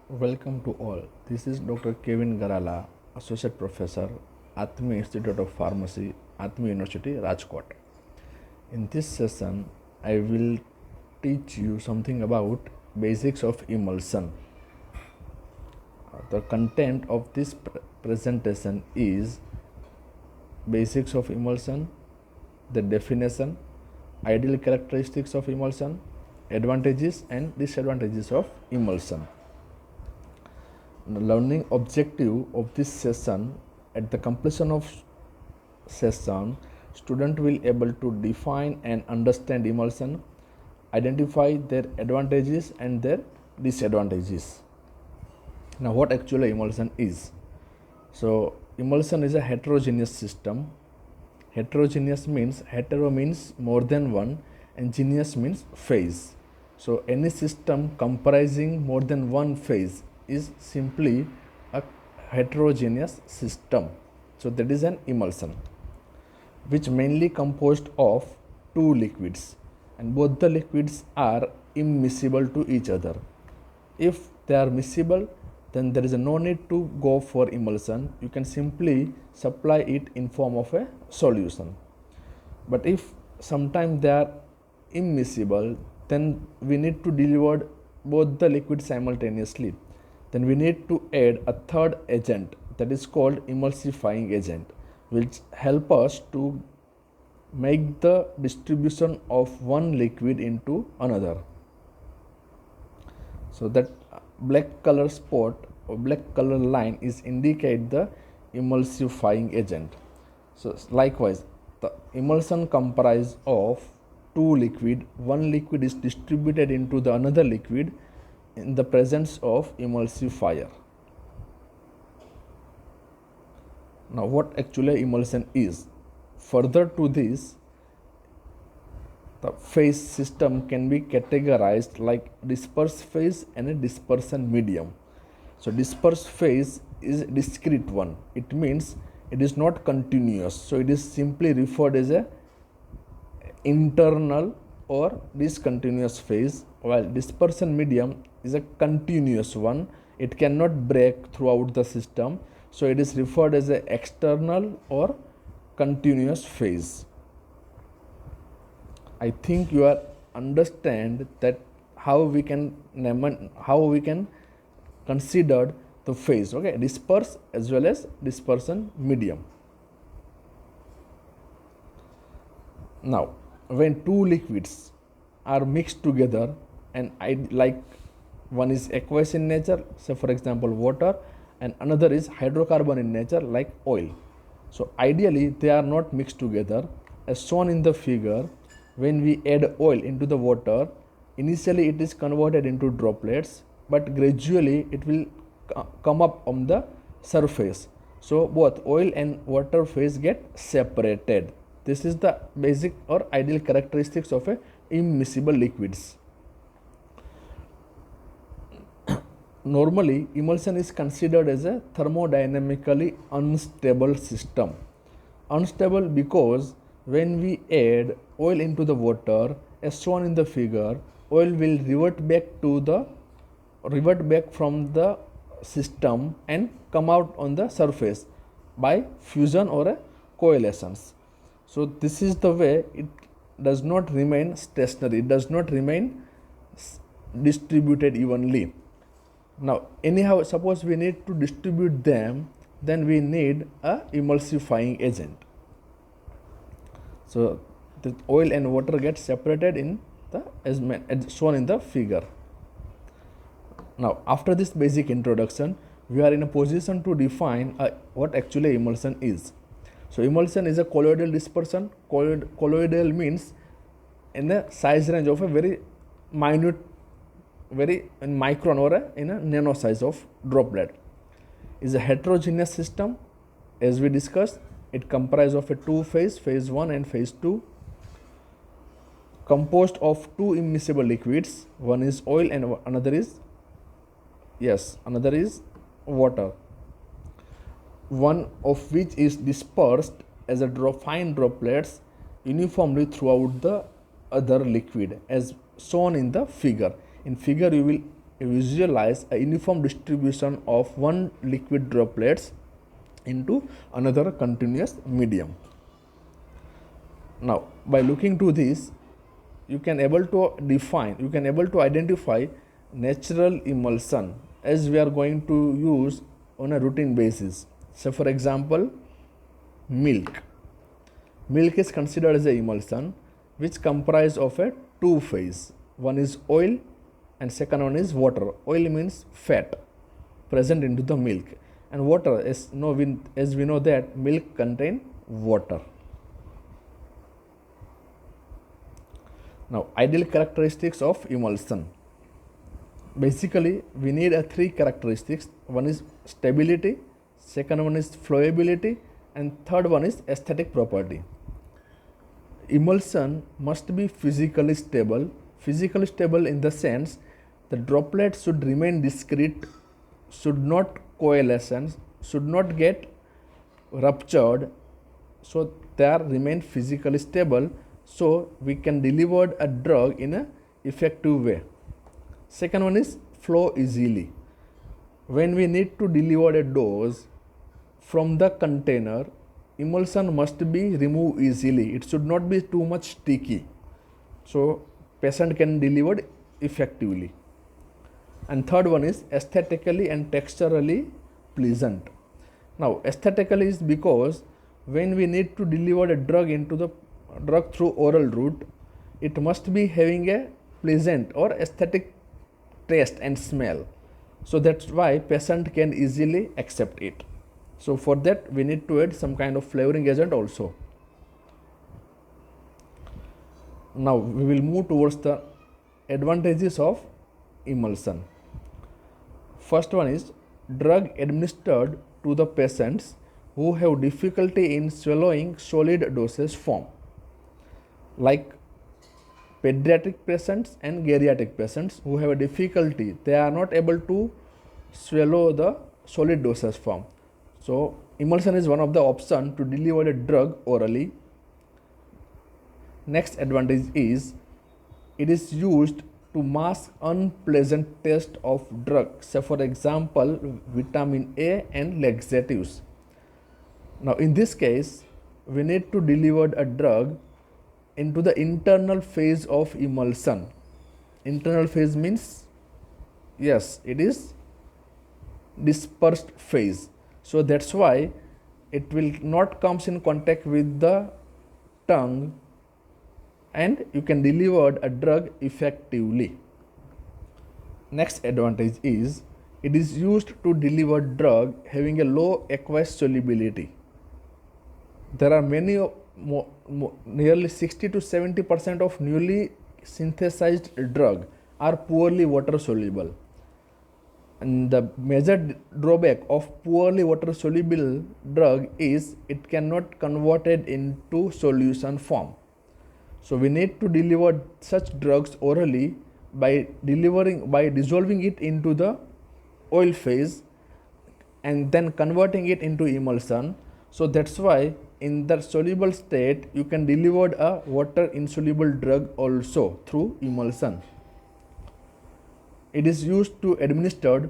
Welcome to all. This is Dr. Kevin Garala, Associate Professor, Atmi Institute of Pharmacy, Atmi University, Rajkot. In this session, I will teach you something about basics of emulsion. The content of this presentation is basics of emulsion, the definition, ideal characteristics of emulsion, advantages and disadvantages of emulsion. The learning objective of this session, at the completion of session, student will able to define and understand emulsion, identify their advantages and their disadvantages. Now, what actually emulsion is? So, emulsion is a heterogeneous system. Heterogeneous means, hetero means more than one and geneous means phase. So, any system comprising more than one phase is simply a heterogeneous system. So, that is an emulsion which mainly composed of two liquids, and both the liquids are immiscible to each other. If they are miscible, then there is no need to go for emulsion. You can simply supply it in form of a solution. But if sometimes they are immiscible, then we need to deliver both the liquids simultaneously. Then we need to add a third agent, that is called emulsifying agent, which help us to make the distribution of one liquid into another. So that black color spot or black color line is indicate the emulsifying agent. So likewise, the emulsion comprise of two liquid. One liquid is distributed into the another liquid in the presence of emulsifier. Now, what actually emulsion is? Further to this, the phase system can be categorized like disperse phase and a dispersion medium. So, disperse phase is discrete one. It means it is not continuous. So, it is simply referred as a internal or discontinuous phase, while dispersion medium is a continuous one. It cannot break throughout the system. So, it is referred as a external or continuous phase. I think you are understand that how we can consider the phase, okay, disperse as well as dispersion medium. Now, when two liquids are mixed together, and like one is aqueous in nature, say for example water, and another is hydrocarbon in nature like oil. So ideally they are not mixed together. As shown in the figure, when we add oil into the water, initially it is converted into droplets, but gradually it will come up on the surface. So both oil and water phase get separated. This is the basic or ideal characteristics of a immiscible liquids. Normally, emulsion is considered as a thermodynamically unstable system. Unstable because when we add oil into the water, as shown in the figure, oil will revert back from the system and come out on the surface by fusion or a coalescence. So this is the way it does not remain stationary, it does not remain distributed evenly. Now anyhow, suppose we need to distribute them, then we need a emulsifying agent. So the oil and water get separated in the as shown in the figure. Now after this basic introduction, we are in a position to define what actually emulsion is. So emulsion is a colloidal dispersion. Colloidal means in the size range of a very minute, very in micron or in a nano size of droplet. Is a heterogeneous system. As we discussed, it comprises of a two phase, phase 1 and phase 2, composed of two immiscible liquids. One is oil and another is water. One of which is dispersed as a fine droplets uniformly throughout the other liquid, as shown in the figure. In figure you will visualize a uniform distribution of one liquid droplets into another continuous medium. Now, by looking to this, you can able to identify natural emulsion as we are going to use on a routine basis. So, for example, milk. Milk is considered as a emulsion which comprise of a two phase. One is oil and second one is water. Oil means fat present into the milk, and water, as we know that milk contain water. Now, ideal characteristics of emulsion. Basically, we need three characteristics. One is stability, second one is flowability, and third one is aesthetic property. Emulsion must be physically stable. Physically stable in the sense the droplets should remain discrete, should not coalesce, should not get ruptured, so they remain physically stable, so we can deliver a drug in an effective way. Second one is flow easily. When we need to deliver a dose from the container, emulsion must be removed easily. It should not be too much sticky, so patient can deliver effectively. And third one is aesthetically and texturally pleasant. Now, aesthetically is because when we need to deliver a drug into the drug through oral route, it must be having a pleasant or aesthetic taste and smell. So that's why patient can easily accept it. So for that we need to add some kind of flavoring agent also. Now we will move towards the advantages of emulsion. First one is drug administered to the patients who have difficulty in swallowing solid dosage form, like pediatric patients and geriatric patients who have a difficulty, they are not able to swallow the solid dosage form. So emulsion is one of the options to deliver a drug orally. Next advantage is it is used to mask unpleasant taste of drug, say for example vitamin A and laxatives. Now in this case we need to deliver a drug into the internal phase of emulsion. Internal phase means, yes, it is dispersed phase. So that's why it will not comes in contact with the tongue and you can deliver a drug effectively. Next advantage is it is used to deliver drug having a low aqueous solubility. There are many nearly 60 to 70% of newly synthesized drug are poorly water soluble, and the major drawback of poorly water soluble drug is it cannot converted into solution form. So we need to deliver such drugs orally by dissolving it into the oil phase and then converting it into emulsion. So that's why in the soluble state you can deliver a water insoluble drug also through emulsion. It is used to administer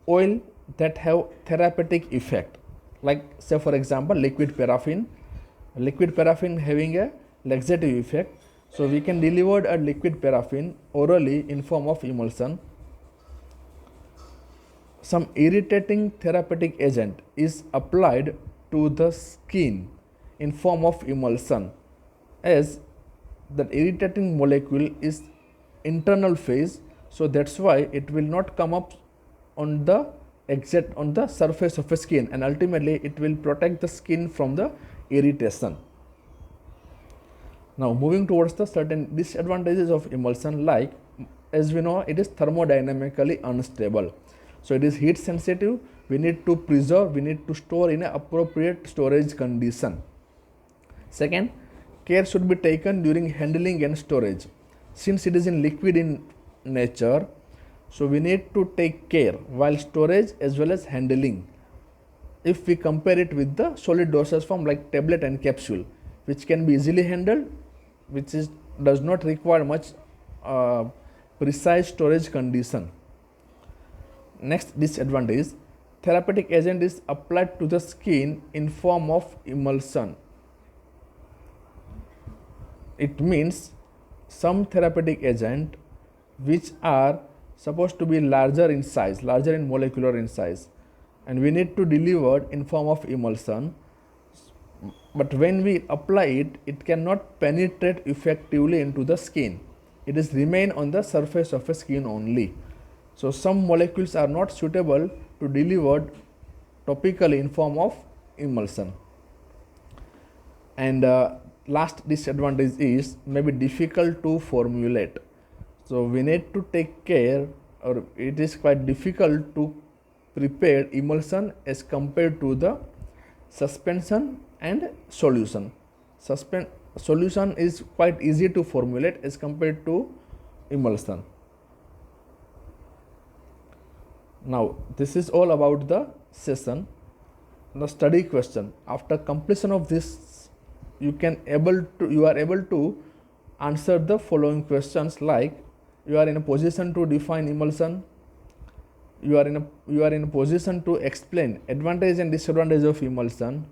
oil that have therapeutic effect, like say for example liquid paraffin having a laxative effect. So we can deliver a liquid paraffin orally in form of emulsion. Some irritating therapeutic agent is applied to the skin in form of emulsion, as that irritating molecule is internal phase, so that's why it will not come up on the surface of the skin, and ultimately it will protect the skin from the irritation. Now moving towards the certain disadvantages of emulsion, like as we know it is thermodynamically unstable, so it is heat sensitive. We need to preserve, we need to store in an appropriate storage condition. Second, care should be taken during handling and storage. Since it is in liquid in nature, so we need to take care while storage as well as handling. If we compare it with the solid dosage form like tablet and capsule, which can be easily handled, does not require much precise storage condition. Next disadvantage, therapeutic agent is applied to the skin in form of emulsion. It means some therapeutic agent which are supposed to be larger in size, larger in molecular in size, and we need to deliver in form of emulsion, but when we apply it, it cannot penetrate effectively into the skin. It is remain on the surface of a skin only. So some molecules are not suitable to delivered topically in form of emulsion. And last disadvantage is maybe difficult to formulate. So we need to take care, or it is quite difficult to prepare emulsion as compared to the suspension and solution. Solution is quite easy to formulate as compared to emulsion. Now this is all about the session. The study question. After completion of this, you are able to answer the following questions, like you are in a position to define emulsion, you are in a position to explain advantage and disadvantage of emulsion.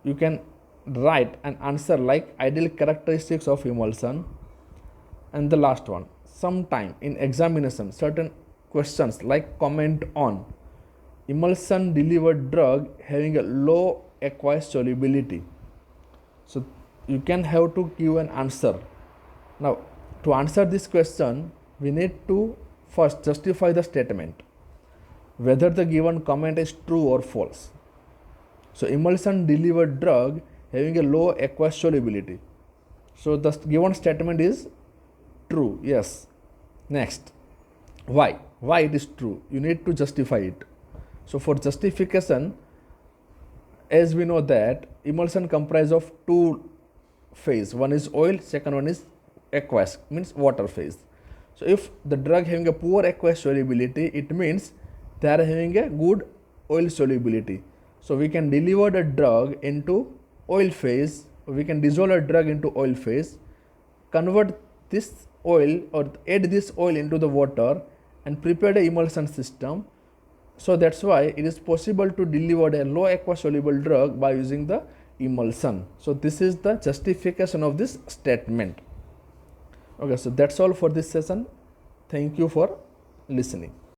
You can write an answer like ideal characteristics of emulsion. And the last one, sometime in examination certain questions like comment on emulsion delivered drug having a low aqueous solubility. So you can have to give an answer. Now to answer this question, we need to first justify the statement, whether the given comment is true or false. So emulsion delivered drug having a low aqueous solubility. So the given statement is true, yes. Next, why it is true? You need to justify it. So for justification, as we know that emulsion comprises of two phase, one is oil, second one is aqueous, means water phase. So if the drug having a poor aqueous solubility, it means they are having a good oil solubility. So we can deliver the drug into oil phase, we can dissolve a drug into oil phase, convert this oil or add this oil into the water and prepare the emulsion system. So that's why it is possible to deliver a low aqueous soluble drug by using the emulsion. So this is the justification of this statement. Okay, so that's all for this session. Thank you for listening.